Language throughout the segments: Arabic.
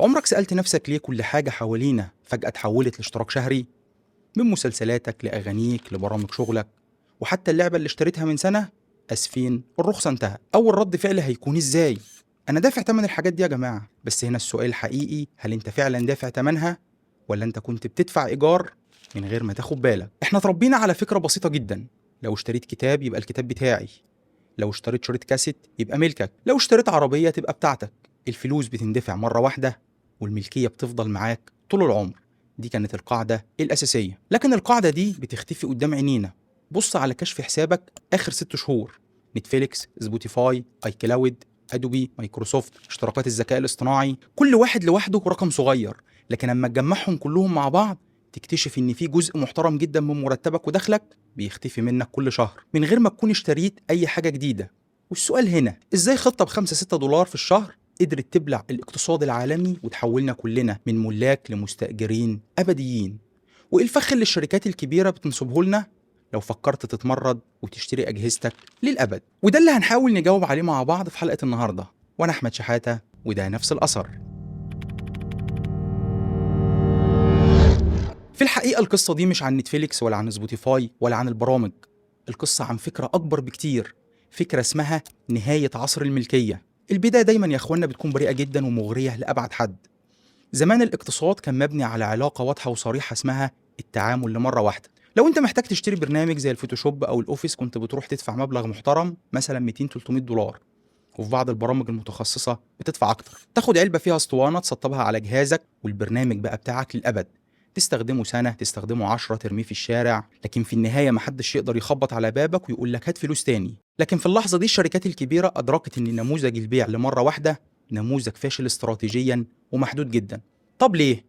عمرك سألت نفسك ليه كل حاجة حوالينا فجأة اتحولت لاشتراك شهري؟ من مسلسلاتك لأغانيك لبرامج شغلك، وحتى اللعبة اللي اشتريتها من سنة، أسفين الرخصة انتهت. أول رد فعل هيكون إزاي؟ أنا دافع تمن الحاجات دي يا جماعة. بس هنا السؤال الحقيقي، هل أنت فعلا دافع تمنها؟ ولا أنت كنت بتدفع إيجار من غير ما تاخد بالك؟ إحنا اتربينا على فكرة بسيطة جدا: لو اشتريت كتاب يبقى الكتاب بتاعي، لو اشتريت شريط كاسيت يبقى ملكك، لو اشتريت عربية تبقى بتاعتك. الفلوس بتندفع مرة واحدة والملكية بتفضل معاك طول العمر. دي كانت القاعدة الأساسية، لكن القاعدة دي بتختفي قدام عينينا. بص على كشف حسابك آخر 6 شهور: نتفليكس، سبوتيفاي، اي كلاود، ادوبي، مايكروسوفت، اشتراكات الذكاء الاصطناعي. كل واحد لوحده رقم صغير، لكن اما تجمعهم كلهم مع بعض تكتشف ان في جزء محترم جدا من مرتبك ودخلك بيختفي منك كل شهر من غير ما تكون اشتريت اي حاجة جديدة. والسؤال هنا، ازاي خطة ب5-6 دولار في الشهر قدرت تبلع الاقتصاد العالمي وتحولنا كلنا من ملاك لمستأجرين أبديين؟ وإيه الفخ اللي الشركات الكبيرة بتنسبه لنا لو فكرت تتمرد وتشتري أجهزتك للأبد؟ وده اللي هنحاول نجاوب عليه مع بعض في حلقة النهاردة. وأنا أحمد شحاتة، وده نفس الأثر. في الحقيقة القصة دي مش عن نتفليكس ولا عن سبوتيفاي ولا عن البرامج. القصة عن فكرة أكبر بكتير، فكرة اسمها نهاية عصر الملكية. البداية دايما يا اخوانا بتكون بريئة جدا ومغرية لأبعد حد. زمان الاقتصاد كان مبني على علاقة واضحة وصريحة اسمها التعامل لمرة واحدة. لو انت محتاج تشتري برنامج زي الفوتوشوب او الاوفيس كنت بتروح تدفع مبلغ محترم، مثلا 200-300 دولار. وفي بعض البرامج المتخصصة بتدفع اكتر، تاخد علبة فيها اسطوانة تسطبها على جهازك والبرنامج بقى بتاعك للأبد. تستخدمه سنة، تستخدمه 10، ترميه في الشارع، لكن في النهاية محدش يقدر يخبط على بابك ويقول لك هات فلوس تاني. لكن في اللحظة دي الشركات الكبيرة أدركت إن نموذج البيع لمرة واحدة نموذج فاشل استراتيجيا ومحدود جدا. طب ليه؟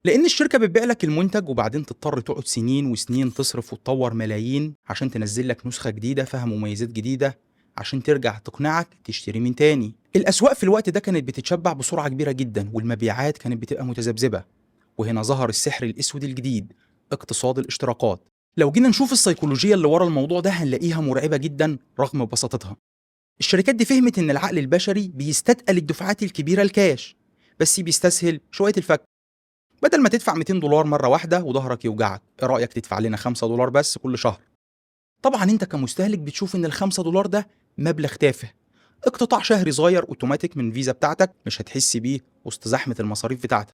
لأن الشركة بتبيع لك المنتج وبعدين تضطر تقعد سنين وسنين تصرف وتطور ملايين عشان تنزل لك نسخة جديدة فيها مميزات جديدة عشان ترجع تقنعك تشتري من تاني. الأسواق في الوقت ده كانت بتتشبع بسرعة كبيرة جدا والمبيعات كانت بتبقى متذبذبة. وهنا ظهر السحر الأسود الجديد: اقتصاد الاشتراكات. لو جينا نشوف السيكولوجية اللي ورا الموضوع ده هنلاقيها مرعبة جدا رغم بساطتها. الشركات دي فهمت إن العقل البشري بيستثقل الدفعات الكبيرة الكاش، بس بيستسهل شوية الفك. بدل ما تدفع 200 دولار مرة واحدة وظهرك يوجعك، ايه رأيك تدفع لنا 5 دولار بس كل شهر؟ طبعا انت كمستهلك بتشوف ان ال5 دولار ده مبلغ تافه، اقتطاع شهري صغير اوتوماتيك من فيزا بتاعتك مش هتحس بيه وسط زحمة المصاريف بتاعتك.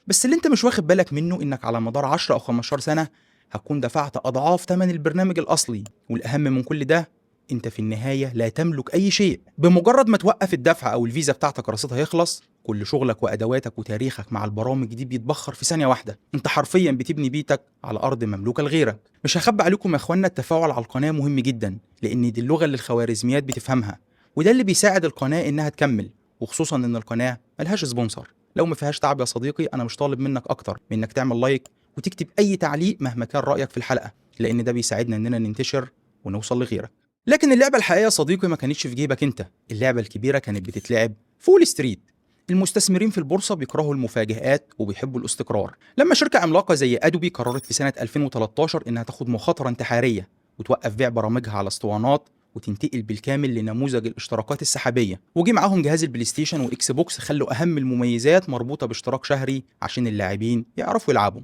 بس اللي انت مش واخد بالك منه انك على مدار 10 او 15 سنة هتكون دفعت اضعاف ثمن البرنامج الاصلي. والاهم من كل ده، انت في النهاية لا تملك اي شيء. بمجرد ما توقف الدفع او الفيزا بتاعتك رصيدها يخلص، كل شغلك وادواتك وتاريخك مع البرامج دي بيتبخر في ثانية واحدة. انت حرفيا بتبني بيتك على ارض مملوكة لغيرك. مش هخبي عليكم يا اخوانا، التفاعل على القناة مهم جدا لان دي اللغة اللي الخوارزميات بتفهمها، وده اللي بيساعد القناة انها تكمل. وخصوصا ان القناة ملهاش سبونسر. لو ما فيهاش تعب يا صديقي، انا مش طالب منك اكتر من انك تعمل لايك وتكتب اي تعليق مهما كان رايك في الحلقه، لان ده بيساعدنا اننا ننتشر ونوصل لغيرك. لكن اللعبه الحقيقيه يا صديقي ما كانتش في جيبك انت، اللعبه الكبيره كانت بتتلعب في وول ستريت. المستثمرين في البورصه بيكرهوا المفاجآت وبيحبوا الاستقرار. لما شركه عملاقه زي ادوبي قررت في سنه 2013 انها تاخد مخاطره انتحاريه وتوقف بيع برامجها على اسطوانات وتنتقل بالكامل لنموذج الاشتراكات السحابيه، وجي معاهم جهاز البلاي ستيشن واكس بوكس، خلوا اهم المميزات مربوطه باشتراك شهري عشان اللاعبين يعرفوا يلعبوا.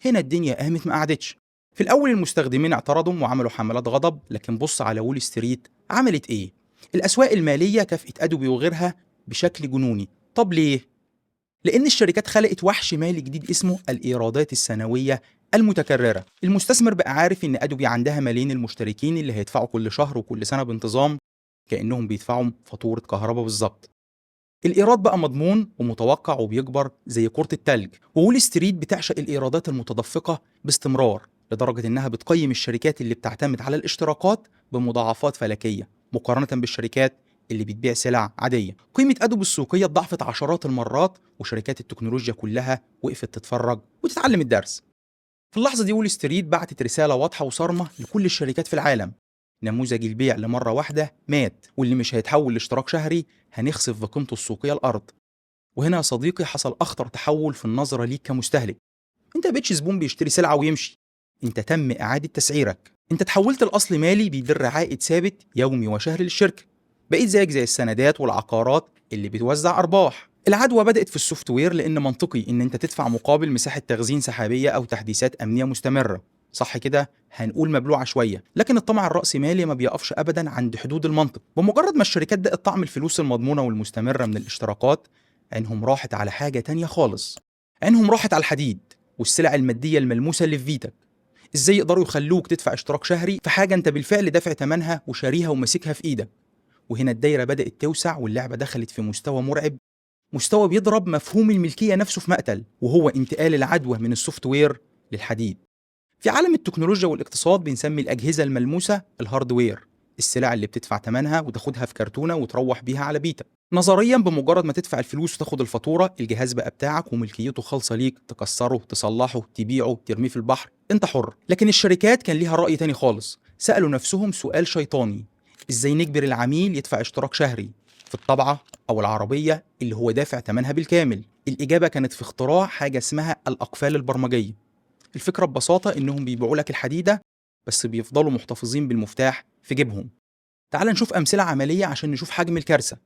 هنا الدنيا قامت ما قعدتش. في الاول المستخدمين اعترضوا وعملوا حملات غضب، لكن بص على وول ستريت عملت ايه. الاسواق الماليه كافئت ادوبي وغيرها بشكل جنوني. طب ليه؟ لأن الشركات خلقت وحش مالي جديد اسمه الإيرادات السنوية المتكررة. المستثمر بقى عارف إن أدوبي عندها ملايين المشتركين اللي هيدفعوا كل شهر وكل سنة بانتظام، كأنهم بيدفعوا فاتورة كهرباء بالظبط. الإيراد بقى مضمون ومتوقع وبيكبر زي كرة التلج، وول ستريت بتعشق الإيرادات المتدفقة باستمرار، لدرجة إنها بتقيم الشركات اللي بتعتمد على الاشتراكات بمضاعفات فلكية مقارنة بالشركات اللي بتبيع سلع عادية. قيمة أدوب السوقية اتضاعفت عشرات المرات، وشركات التكنولوجيا كلها وقفت تتفرج وتتعلم الدرس. في اللحظة دي وول ستريت بعتت رسالة واضحة وصارمة لكل الشركات في العالم: نموذج البيع لمرة واحدة مات، واللي مش هيتحول لاشتراك شهري هنخسف بقيمته السوقية الأرض. وهنا يا صديقي حصل أخطر تحول في النظرة ليك كمستهلك. أنت بقيتش زبون بيشتري سلعة ويمشي، أنت تم إعادة تسعيرك. أنت تحولت لأصل مالي بيدر عائد ثابت يومي وشهري للشركة. بقيت زيك زي السندات والعقارات اللي بتوزع أرباح. العدوى بدأت في السوفت وير لأن منطقي إن أنت تدفع مقابل مساحة تخزين سحابية أو تحديثات أمنية مستمرة، صح كده؟ هنقول مبلوعة شوية، لكن الطمع الرأسمالي ما بيقفش أبدا عند حدود المنطق. بمجرد ما الشركات دقت طعم الفلوس المضمونة والمستمرة من الاشتراكات، عينهم راحت على حاجة تانية خالص. عينهم راحت على الحديد والسلع المادية الملموسة اللي في فيتك. ازاي يقدروا يخلوك تدفع اشتراك شهري في حاجة انت بالفعل دافع ثمنها وشاريها وماسكها في ايدك؟ وهنا الدايرة بدأت توسع واللعبة دخلت في مستوى مرعب، مستوى بيضرب مفهوم الملكية نفسه في مقتل، وهو انتقال العدوى من السوفت وير للحديد. في عالم التكنولوجيا والاقتصاد بنسمي الأجهزة الملموسة الهاردوير، السلع اللي بتدفع ثمنها وتاخدها في كرتونة وتروح بيها على بيتك. نظريا بمجرد ما تدفع الفلوس وتاخد الفاتورة، الجهاز بقى بتاعك وملكيته خالصة ليك، تكسره، تصلحه، تبيعه، ترميه في البحر، انت حر. لكن الشركات كان ليها رأي تاني خالص، سألوا نفسهم سؤال شيطاني: ازاي نجبر العميل يدفع اشتراك شهري في الطبعة أو العربية اللي هو دافع ثمنها بالكامل؟ الإجابة كانت في اختراع حاجة اسمها الأقفال البرمجية. الفكرة ببساطة إنهم بيبيعوا لك الحديدة بس بيفضلوا محتفظين بالمفتاح في جيبهم. تعال نشوف أمثلة عملية عشان نشوف حجم الكارثة.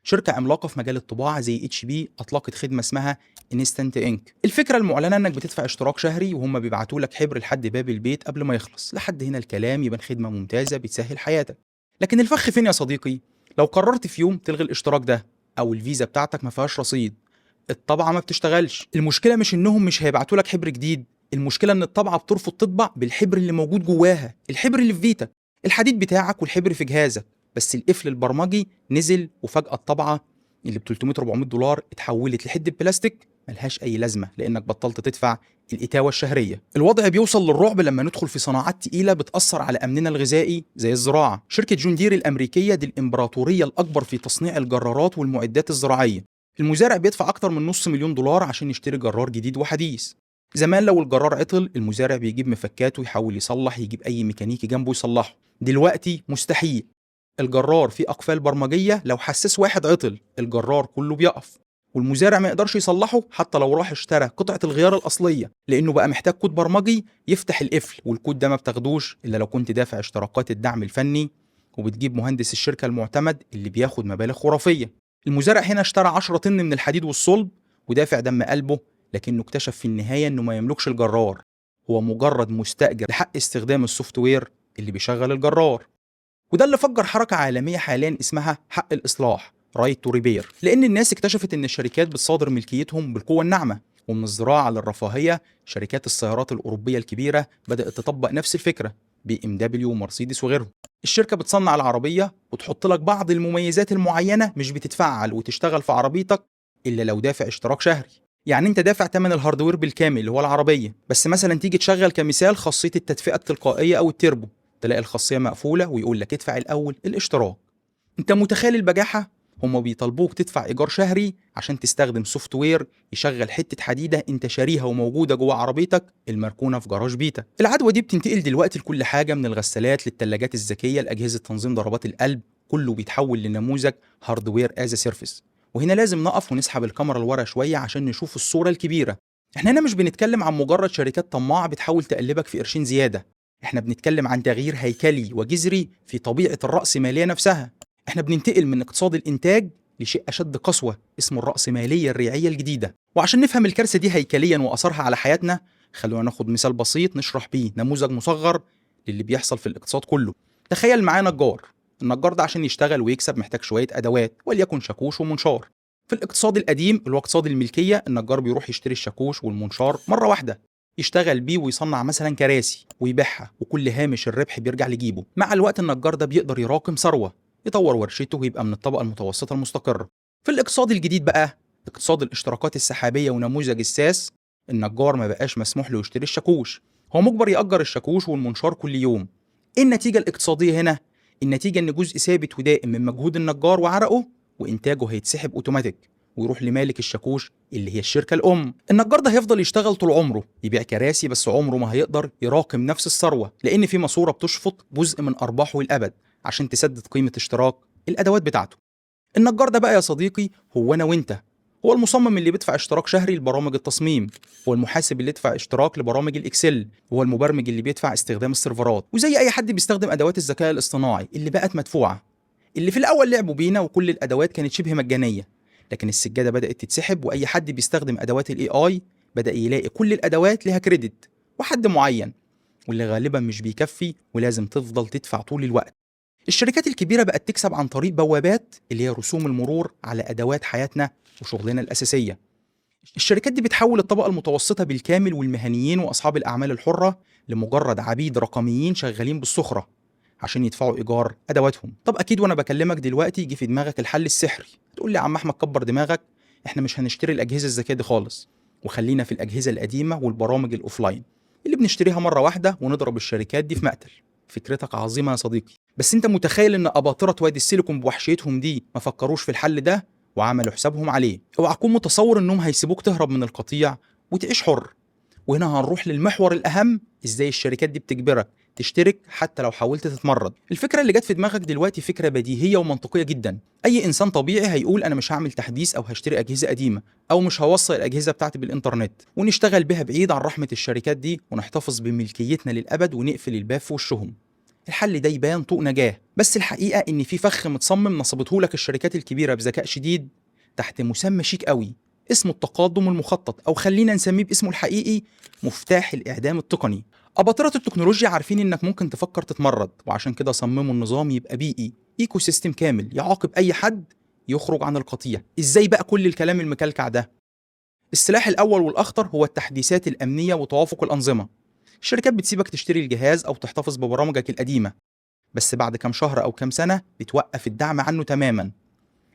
شركة عملاقة في مجال الطباعة زي اتش بي أطلقت خدمة اسمها انستنت انك. الفكرة المعلنة إنك بتدفع اشتراك شهري وهم بيبعتوا لك حبر لحد باب البيت قبل ما يخلص. لحد هنا الكلام يبان خدمة ممتازة بتسهل حياتك. لكن الفخ فين يا صديقي؟ لو قررت في يوم تلغي الاشتراك ده، أو الفيزا بتاعتك ما فيهاش رصيد، الطبعة ما بتشتغلش. المشكلة مش إنهم مش هيبعتوا لك حبر جديد، المشكلة إن الطبعة بترفض تطبع بالحبر اللي موجود جواها، الحبر اللي في فيتك. الحديد بتاعك والحبر في جهازك، بس القفل البرمجي نزل، وفجأة الطبعة اللي ب 300 400 دولار اتحولت لحدة بلاستيك ملهاش أي لازمة لأنك بطلت تدفع الإتاوة الشهرية. الوضع بيوصل للرعب لما ندخل في صناعات تقيلة بتأثر على أمننا الغذائي زي الزراعة. شركة جون دير الأمريكية دي الإمبراطورية الأكبر في تصنيع الجرارات والمعدات الزراعية. المزارع بيدفع أكتر من نص مليون دولار عشان يشتري جرار جديد وحديث. زمان لو الجرار عطل، المزارع بيجيب مفكات ويحاول يصلح، يجيب أي ميكانيكي جنبه يصلحه. دلوقتي مستحيل. الجرار فيه أقفال برمجية، لو حساس واحد عطل الجرار كله بيقف، والمزارع ما يقدرش يصلحه حتى لو راح اشترى قطعة الغيار الأصلية، لأنه بقى محتاج كود برمجي يفتح القفل، والكود ده ما بتاخدوش إلا لو كنت دافع اشتراكات الدعم الفني وبتجيب مهندس الشركة المعتمد اللي بياخد مبالغ خرافية. المزارع هنا اشترى 10 طن من الحديد والصلب ودافع دم قلبه، لكنه اكتشف في النهاية انه ما يملكش الجرار، هو مجرد مستأجر لحق استخدام السوفت وير اللي بيشغل الجرار. وده اللي فجر حركة عالمية حاليا اسمها حق الإصلاح، رايت تو ريبير، لأن الناس اكتشفت إن الشركات بتصادر ملكيتهم بالقوة الناعمة. ومن الزراعة للرفاهية، شركات السيارات الأوروبية الكبيرة بدأت تطبق نفس الفكرة، بي ام دبليو ومرسيدس وغيرهم. الشركة بتصنع العربية وتحط لك بعض المميزات المعينة مش بتتفعل وتشتغل في عربيتك إلا لو دافع اشتراك شهري. يعني انت دافع ثمن الهاردوير بالكامل اللي هو العربية، بس مثلا تيجي تشغل كمثال خاصية التدفئة التلقائية أو التربو، تلاقي الخاصية مقفولة ويقول لك ادفع الأول الاشتراك. انت متخيل البجاحة؟ هما بيطالبوك تدفع إيجار شهري عشان تستخدم سوفت وير يشغل حتة حديدة انت شاريها وموجودة جوه عربيتك المركونة في جراج بيتك. العدوى دي بتنتقل دلوقتي لكل حاجة، من الغسالات للثلاجات الذكية لأجهزة تنظيم ضربات القلب، كله بيتحول لنموذج هاردوير از سيرفيس. وهنا لازم نقف ونسحب الكاميرا لورا شوية عشان نشوف الصورة الكبيرة. احنا هنا مش بنتكلم عن مجرد شركات طماعة بتحاول تقلبك في قرشين زيادة، احنا بنتكلم عن تغيير هيكلي وجذري في طبيعة الرأسمالية نفسها. احنا بننتقل من اقتصاد الإنتاج لشيء أشد قسوة اسمه الرأسمالية الريعية الجديدة. وعشان نفهم الكارثة دي هيكليا وأثرها على حياتنا، خلونا ناخد مثال بسيط نشرح بيه نموذج مصغر للي بيحصل في الاقتصاد كله. تخيل معايا نجار. النجار ده عشان يشتغل ويكسب محتاج شوية أدوات، وليكن شاكوش ومنشار. في الاقتصاد القديم اللي هو اقتصاد الملكية، النجار بيروح يشتري الشاكوش والمنشار مرة واحدة، يشتغل بيه ويصنع مثلا كراسي ويبيعها، وكل هامش الربح بيرجع لجيبه. مع الوقت النجار ده بيقدر يراكم ثروة، يطور ورشته ويبقى من الطبقة المتوسطة المستقرة. في الاقتصاد الجديد بقى، اقتصاد الاشتراكات السحابية ونموذج الساس، النجار ما بقاش مسموح له يشتري الشاكوش، هو مجبر يأجر الشاكوش والمنشار كل يوم. ايه النتيجة الاقتصادية هنا؟ النتيجة ان جزء ثابت ودائم من مجهود النجار وعرقه وانتاجه هيتسحب اوتوماتيك ويروح لمالك الشاكوش اللي هي الشركة الأم. النجار ده هيفضل يشتغل طول عمره يبيع كراسي، بس عمره ما هيقدر يراكم نفس الثروة، لأن في ماسورة بتشفط جزء من أرباحه الأبد عشان تسدد قيمة اشتراك الأدوات بتاعته. النجار ده بقى يا صديقي هو أنا وأنت، هو المصمم اللي بيدفع اشتراك شهري لبرامج التصميم، هو المحاسب اللي يدفع اشتراك لبرامج الإكسل، وهو المبرمج اللي بيدفع استخدام السيرفرات، وزي أي حد بيستخدم أدوات الذكاء الاصطناعي اللي بقت مدفوعة، اللي في الأول لعبوا بينا وكل الأدوات كانت شبه مجانية، لكن السجادة بدأت تتسحب، وأي حد بيستخدم أدوات ال AI بدأ يلاقي كل الأدوات ليها كريدت وحد معين، واللي غالبا مش بيكفي ولازم تفضل تدفع طول الوقت. الشركات الكبيرة بقت تكسب عن طريق بوابات اللي هي رسوم المرور على أدوات حياتنا وشغلنا الأساسية. الشركات دي بتحول الطبقة المتوسطة بالكامل والمهنيين وأصحاب الأعمال الحرة لمجرد عبيد رقميين شغالين بالسخرة عشان يدفعوا إيجار أدواتهم. طب أكيد وأنا بكلمك دلوقتي يجي في دماغك الحل السحري، تقول لي يا عم أحمد كبر دماغك، إحنا مش هنشتري الأجهزة الذكية دي خالص، وخلينا في الأجهزة القديمة والبرامج الأوفلاين اللي بنشتريها مرة واحدة ونضرب الشركات دي في مقتل. فكرتك عظيمة يا صديقي، بس أنت متخيل إن أباطرة وادي السيليكون بوحشيتهم دي ما فكروش في الحل ده وعملوا حسابهم عليه؟ اوعى تكون متصور إنهم هيسيبوك تهرب من القطيع وتعيش حر. وهنا هنروح للمحور الأهم، إزاي الشركات دي بتجبرك تشترك حتى لو حاولت تتمرد. الفكرة اللي جت في دماغك دلوقتي فكرة بديهية ومنطقية جدا. أي إنسان طبيعي هيقول أنا مش هعمل تحديث أو هشتري أجهزة قديمة أو مش هوصل الأجهزة بتاعتي بالإنترنت ونشتغل بها بعيد عن رحمة الشركات دي ونحتفظ بملكيتنا للأبد ونقفل الباب في وشهم. الحل ده يبان طوق نجاة، بس الحقيقة إن في فخ متصمم نصبته لك الشركات الكبيرة بذكاء شديد تحت مسمى شيك قوي اسمه التقادم المخطط، أو خلينا نسميه باسمه الحقيقي مفتاح الإعدام التقني. أباطرة التكنولوجيا عارفين إنك ممكن تفكر تتمرد، وعشان كده صمموا النظام يبقى بيئي، إيكو سيستم كامل يعاقب أي حد يخرج عن القطيع. إزاي بقى كل الكلام المكلكع ده؟ السلاح الأول والأخطر هو التحديثات الأمنية وتوافق الأنظمة. الشركات بتسيبك تشتري الجهاز أو تحتفظ ببرامجك القديمة، بس بعد كام شهر أو كام سنة بتوقف الدعم عنه تماما.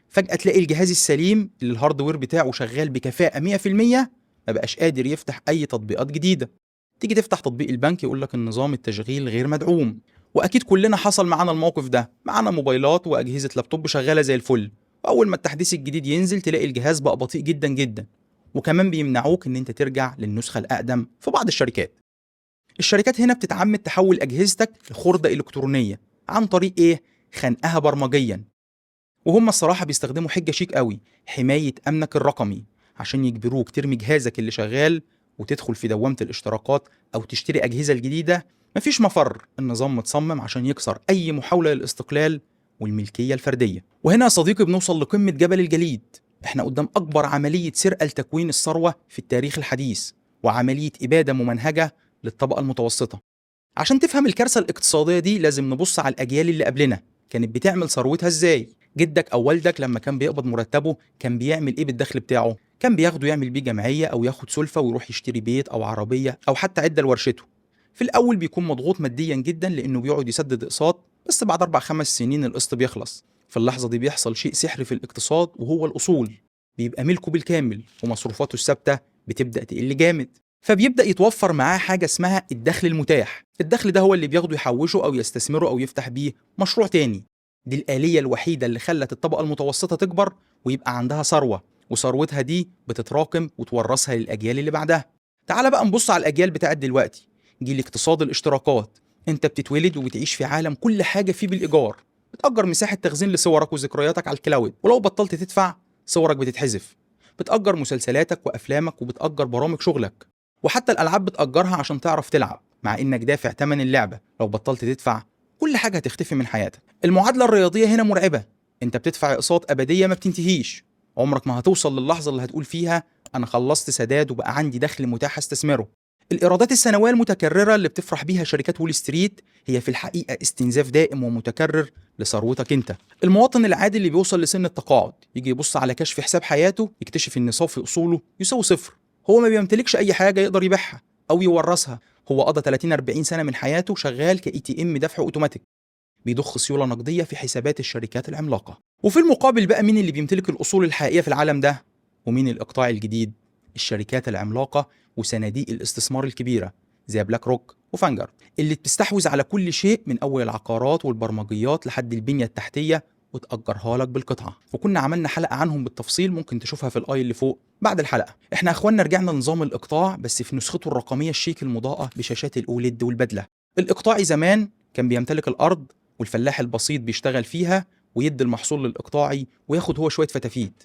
فجأة تلاقي الجهاز السليم اللي الهاردوير بتاعه شغال بكفاءة 100% ما بقاش قادر يفتح أي تطبيقات جديدة. تيجي تفتح تطبيق البنك يقول لك النظام التشغيل غير مدعوم. وأكيد كلنا حصل معانا الموقف ده، معانا موبايلات وأجهزة لابتوب شغالة زي الفل، وأول ما التحديث الجديد ينزل تلاقي الجهاز بقى بطيء جدا جدا، وكمان بيمنعوك إن أنت ترجع للنسخة الأقدم في بعض الشركات. الشركات هنا بتتعمد تحول أجهزتك لخردة إلكترونية عن طريق إيه؟ خنقها برمجيا. وهم الصراحة بيستخدموا حجة شيك قوي، حماية أمنك الرقمي، عشان يجبروك ترمي جهازك اللي شغال وتدخل في دوامة الاشتراكات أو تشتري أجهزة الجديدة. مفيش مفر، النظام متصمم عشان يكسر أي محاولة للاستقلال والملكية الفردية. وهنا يا صديقي بنوصل لقمة جبل الجليد. احنا قدام أكبر عملية سرقة لتكوين الثروة في التاريخ الحديث، وعملية إبادة ممنهجة للطبقة المتوسطة. عشان تفهم الكارثة الاقتصادية دي لازم نبص على الأجيال اللي قبلنا كانت بتعمل ثروتها إزاي. جدك أو والدك لما كان بيقبض مرتبه كان بيعمل إيه بالدخل بتاعه؟ كان بياخده يعمل بيه جمعية أو ياخد سلفة ويروح يشتري بيت أو عربية أو حتى عدة لورشته. في الأول بيكون مضغوط ماديا جدا لأنه بيقعد يسدد أقساط، بس بعد 4-5 سنين القسط بيخلص. في اللحظة دي بيحصل شيء سحري في الاقتصاد، وهو الأصول بيبقى ملكه بالكامل، ومصروفاته الثابتة بتبدأ تقل جامد. فبيبدأ يتوفر معاه حاجة اسمها الدخل المتاح. الدخل ده هو اللي بياخده يحوشه أو يستثمره أو يفتح بيه مشروع تاني. دي الآلية الوحيدة اللي خلت الطبقة المتوسطة تكبر ويبقى عندها ثروة، وثروتها دي بتتراكم وتورثها للأجيال اللي بعدها. تعال بقى نبص على الأجيال بتاعت دلوقتي، جيل اقتصاد الاشتراكات. انت بتتولد وبتعيش في عالم كل حاجة فيه بالإيجار، بتأجر مساحة تخزين لصورك وذكرياتك على الكلاود، ولو بطلت تدفع صورك بتتحذف. بتأجر مسلسلاتك وأفلامك وبتأجر برامج شغلك، وحتى الألعاب بتأجرها عشان تعرف تلعب، مع إنك دافع تمن اللعبة. لو بطلت تدفع كل حاجة هتختفي من حياتك. المعادلة الرياضية هنا مرعبة، انت بتدفع اقساط أبدية ما بتنتهيش. عمرك ما هتوصل للحظة اللي هتقول فيها أنا خلصت سداد وبقى عندي دخل متاح استثمره. الإيرادات السنوية المتكررة اللي بتفرح بيها شركات وول ستريت هي في الحقيقة استنزاف دائم ومتكرر لثروتك انت. المواطن العادي اللي بيوصل لسن التقاعد يجي يبص على كشف حساب حياته يكتشف إن صافي أصوله يساوي صفر. هو ما بيمتلكش أي حاجة يقدر يبيعها أو يورثها. هو قضى 30-40 سنة من حياته شغال كاي تي ام دفع اوتوماتيك، بيضخ سيولة نقدية في حسابات الشركات العملاقة. وفي المقابل بقى مين اللي بيمتلك الأصول الحقيقية في العالم ده؟ ومين الإقطاع الجديد؟ الشركات العملاقة وصناديق الاستثمار الكبيرة زي بلاك روك وفانجارد، اللي بتستحوذ على كل شيء من أول العقارات والبرمجيات لحد البنية التحتية وتأجرها لك بالقطعة. وكنا عملنا حلقة عنهم بالتفصيل، ممكن تشوفها في الآي اللي فوق بعد الحلقة. احنا اخواننا رجعنا لنظام الإقطاع بس في نسخته الرقمية الشيك المضاءة بشاشات الأوليد والبدلة. الإقطاعي زمان كان بيمتلك الأرض والفلاح البسيط بيشتغل فيها ويدي المحصول للإقطاعي وياخد هو شوية فتافيت.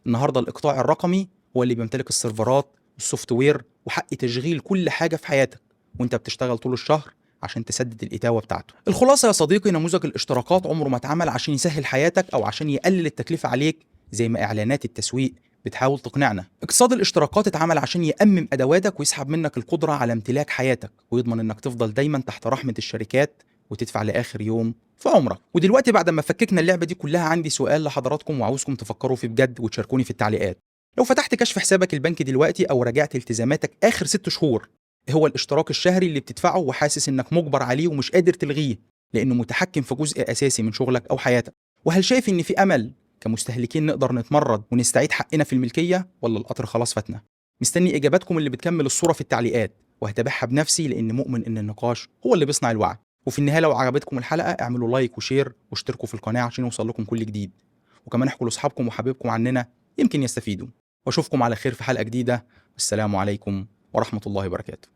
النهاردة الإقطاع الرقمي هو اللي بيمتلك السيرفرات والسوفت وير وحق تشغيل كل حاجة في حياتك، وانت بتشتغل طول الشهر عشان تسدد الإتاوة بتاعته. الخلاصة يا صديقي، نموذج الاشتراكات عمره ما اتعمل عشان يسهل حياتك أو عشان يقلل التكلفة عليك زي ما إعلانات التسويق بتحاول تقنعنا. اقتصاد الاشتراكات اتعمل عشان يأمم أدواتك ويسحب منك القدرة على امتلاك حياتك، ويضمن إنك تفضل دايما تحت رحمة الشركات وتدفع لآخر يوم في عمرك. ودلوقتي بعد ما فككنا اللعبة دي كلها، عندي سؤال لحضراتكم وعاوزكم تفكروا فيه بجد وتشاركوني في التعليقات. لو فتحت كشف حسابك البنكي دلوقتي أو راجعت التزاماتك آخر 6 شهور، إيه هو الاشتراك الشهري اللي بتدفعه وحاسس إنك مجبر عليه ومش قادر تلغيه لأنه متحكم في جزء أساسي من شغلك أو حياتك؟ وهل شايف إن في أمل كمستهلكين نقدر نتمرد ونستعيد حقنا في الملكية، ولا القطر خلاص فاتنا؟ مستني إجاباتكم اللي بتكمل الصورة في التعليقات، وهتابعها بنفسي لأن مؤمن إن النقاش هو اللي بيصنع الوعي. وفي النهاية لو عجبتكم الحلقة اعملوا لايك وشير واشتركوا في القناة عشان يوصل لكم كل جديد، وكمان احكوا لأصحابكم وحبايبكم عننا يمكن يستفيدوا. واشوفكم على خير في حلقة جديدة، والسلام عليكم ورحمة الله وبركاته.